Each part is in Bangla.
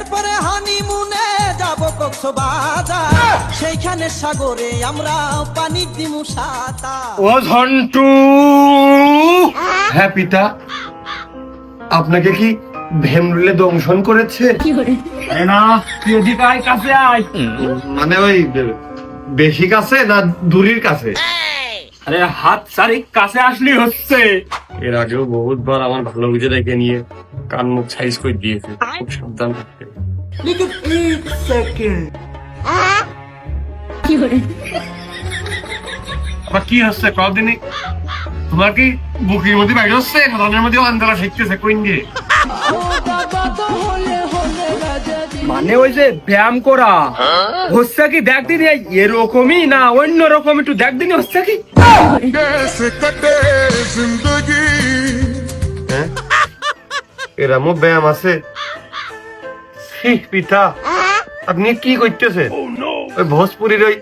এরপরে হানিমুনে যাব কক্সবাজার, সেইখানে সাগরে আমরা পানি দিমু সাঁতার। ও ঝন্টু, হ্যাঁ পিতা, আপনাকে কি ভেমরুলে দংশন করেছে? না, তুই এদিকে আয়, কাছে আয়। মানে ওই বেশি কাছে না দূরের কাছে? আরে হাত সারি কাছে আসলি হচ্ছে। এর আগেও বহুতবার আমার ভালো বুঝে রেখে নিয়ে কান মুখ সাইজ করে দিয়েছে, খুব সাবধান থাকতে। আবার কি হচ্ছে কদিনই? তোমার কি বুকের মধ্যে বাইরে হচ্ছে, মনের মধ্যে আন্দোলন শিখতেছে কোন দিয়ে? মানে ওই যে ব্যায়াম করা হচ্ছে কি দেখ দিন, এরকমই না অন্য রকম একটু দেখ দিন হচ্ছে কি। হ্যাঁ, এরমও ব্যায়াম আছে? পিতা, আপনি কি করতেছেন? ওই ভোজপুরির ওই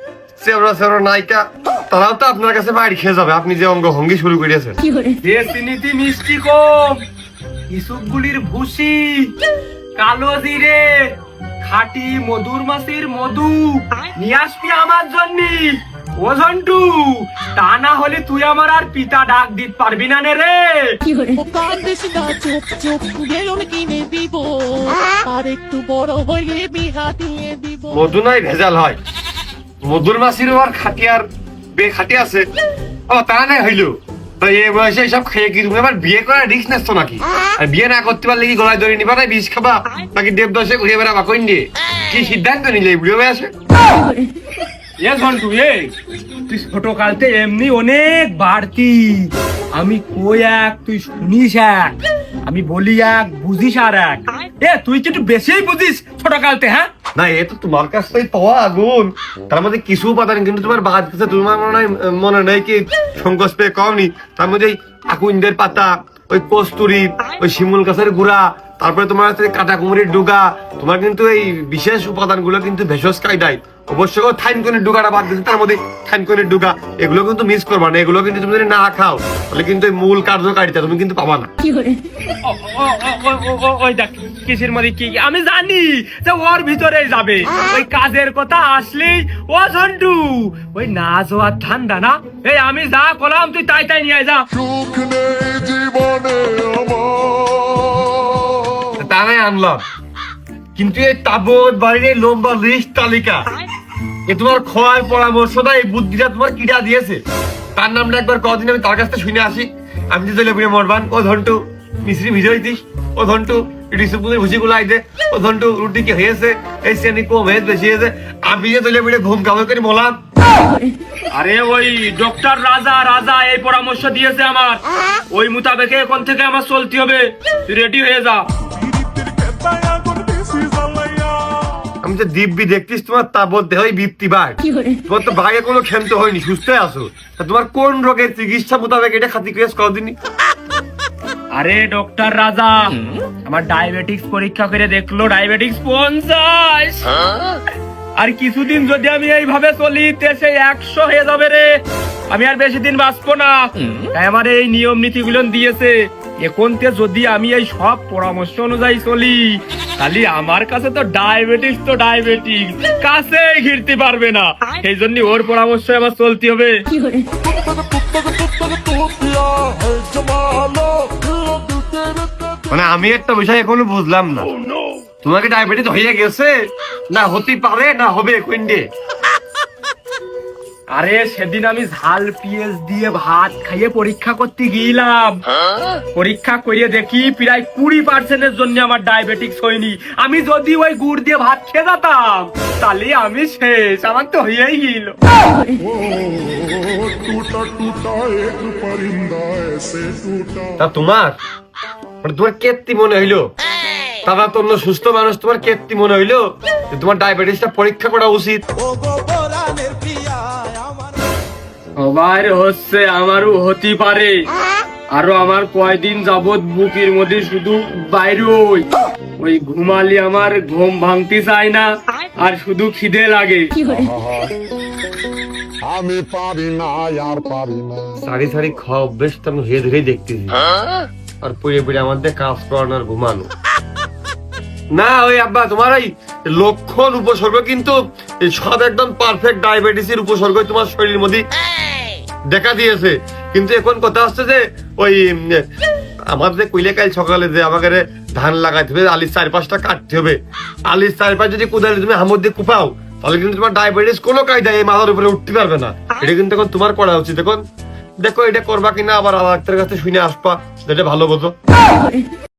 চেবড়া চেবড়া নায়িকা তারাও তো আপনার কাছে বাড়ি খেয়ে যাবে, আপনি যে অঙ্গ ভঙ্গি শুরু করিয়েছেন। যে চিনিতে মিষ্টি কম, ইসুকগুলির ভুসি, কালো জিরে, খাঁটি মধুর মাছির মধু নিয়ে আসবি আমার জন্য। ও ঝন্টু, তা না হলে তুই আমার আর পিতা ডাক দিতে পারবি না রে। কান্দিস না, চুপ চুপ গেলুন কিনে দিব, আর একটু বড় হইলে বিহা দিয়ে দিব। মধু নাই ভেজাল হয়, মধুর মাছিরও আর খাটি আর বেখাটি আছে। ও তা নাই হইলো তো এই বয়সে এইসব খেয়ে কি তুমি আবার বিয়ে করার রিস্ক নেচ্ছ নাকি? আর বিয়ে না করতে পারলে কি গলায় ধরে নিবা, না বিষ খাবা, নাকি দেবদশে ঘুরে বেড়াবা কোন দিয়ে? কি সিদ্ধান্ত নিলে এই বুড়ো বয়সে? এ ঝন্টু, তুই ছোট কালতে এমনি অনেক বাড়তি। আমি কই এক, তুই শুনিস এক, আমি বলি এক, বুঝিস আর এক। তুই কি একটু বেশি বুঝিস ছোট কালতে? হ্যাঁ না, এ তো তোমার কাছ থেকে পাওয়া আগুন, তার মধ্যে কিছু উপাদান কিন্তু তোমার বাদ গেছে। তোমার মনে নেই কি সংকোচ পেয়ে কমনি? তার মধ্যে আকুইন্দের পাতা, ওই কস্তুরি, ওই শিমুল গাছের গুড়া, তারপরে তোমার হচ্ছে কাটা কুমড়ির ডুগা। তোমার কিন্তু এই বিশেষ উপাদানগুলো কিন্তু ভেষজ কায়দায় অবশ্য থাইনকনির ডুগাটা বাদ দিচ্ছে, তার মধ্যে থাইনকনির ডুগা, এগুলো কিন্তু মিস করবা না। এগুলো কিন্তু তুমি যদি না খাও তাহলে কিন্তু এই মূল কার্যকারিতা তুমি কিন্তু পাবা না। ওই দেখ কিসের মধ্যে কি, আমি জানি যে ওর ভিতরে যাবে। ওই কাজের কথা আসলেই ও ঝন্টু ওই না যাওয়ার ঠান্ডা না। আমি যা করলাম তুই তাই তাই নিয়ে যা। সুখ নেই জীবনে আমার। তাই আনলাম, কিন্তু এই তাবৎ বাড়ির এই লম্বা লিস্ট তালিকা, এ তোমার খোয়ার পরামর্শটা, এই বুদ্ধিটা তোমার কিটা দিয়েছে? তার নামটা একবার কদিন আমি তার কাছ থেকে শুনে আসি। আমি যে চলে মরবান, ও ধন্টু মিশ্রি ভিজে দিস, ও ধন্টু রিসুপুরের ভুসি গুলো আইতে, ও ধন্টু রুটি কি হয়েছে, এই শ্রেণী কম হয়েছে বেশি হয়েছে। আমি যে চলে ঘুম কামড় করে মলাম। আরে ওই ডক্টর রাজা রাজা এই পরামর্শ দিয়েছে আমার, ওই মোতাবেকে এখন থেকে আমার চলতে হবে। তুই রেডি হয়ে যা। আমি যে দিব্যি দেখতিস তোমার তাবৎ দেহ বৃত্তি ভাই, তোমার তো ভাগে কোনো ক্ষেন্ত হয়নি, সুস্থ আছো। তোমার কোন রোগের চিকিৎসা মোতাবেক এটা খাতি ক্রিয়াস কদিনই? আরে ডক্টর রাজা আমার ডায়াবেটিক্স পরীক্ষা করে দেখলো ডায়াবেটিক্স 50। আর কিছুদিন যদি আমি এইভাবে চলি সে 100 হয়ে যাবে রে। আমি আর বেশি দিন বাঁচবো না। তাই আমার এই নিয়ম নীতি গুলো দিয়েছে। এখন যদি আমি এই সব পরামর্শ অনুযায়ী চলি তাহলে আমার কাছে তো ডায়াবেটিক্স কাছেই ঘিরতে পারবে না। সেই জন্য ওর পরামর্শ আমার চলতে হবে। মানে আমি একটা বিষয় এখনো বুঝলাম না, তোমাকে ডায়াবেটিস হয়ে গেছে না হতে পারে না হবে কোনডে? আরে সেদিন আমি ঝাল পেঁয়াজ দিয়ে ভাত খাইয়ে পরীক্ষা করতে গিয়েছিলাম। পরীক্ষা করিয়ে দেখি প্রায় 20% জন্য আমার ডায়াবেটিক্স হয়নি। আমি যদি ওই গুড় দিয়ে ভাত খেয়ে যেতাম তাহলে আমি শেষ, আমার তো হয়েই গেল। टूटा टूटा एक परिंदा ऐसे टूटा। তা তোমার কেত্তি মনে হইলো? তারা তো অন্য সুস্থ মানুষ, তোমার কেত্তি মনে হইলো যে তোমার ডায়াবেটিসটা পরীক্ষা করা উচিত? ও গো পরাণের প্রিয়া আমার, সবার হচ্ছে, আমারও হতে পারে। আরো আমার কয়দিন যাবত বুকের মধ্যে শুধু বাইরে ওই ঘুমালি আমার ঘুম ভাঙতে চায় না, আর শুধু খিদে লাগে। আমি পারি না আর পারি না। সারি সারি খাওয়া অভ্যেস তো আমি ধীরে ধীরে দেখতেছি। আর পুড়ে পুড়ে আমাদের কাজ করানো আর ঘুমানো, না ওই আব্বা তোমার এই লক্ষণ উপসর্গ কিন্তু এই সব একদম পারফেক্ট ডায়াবেটিসের উপসর্গ তোমার শরীরের মধ্যে দেখা দিয়েছে। কিন্তু এখন কথা হচ্ছে যে ওই আমার যে কইলে কাল সকালে যে আমাকে ধান লাগাইতে হবে, আলির 4-5টা কাটতে হবে, আলির 4-5 যদি কোদালে তুমি হামর দিয়ে কুপাও তাহলে কিন্তু তোমার ডায়াবেটিস কোনো কায়দায় এই মাথার উপরে উঠতে পারবে না। এটা কিন্তু এখন তোমার করা উচিত। এখন দেখো এটা করবা কিনা, আবার ডাক্তারের কাছে শুনে আসবা, যেটা ভালো বোঝো।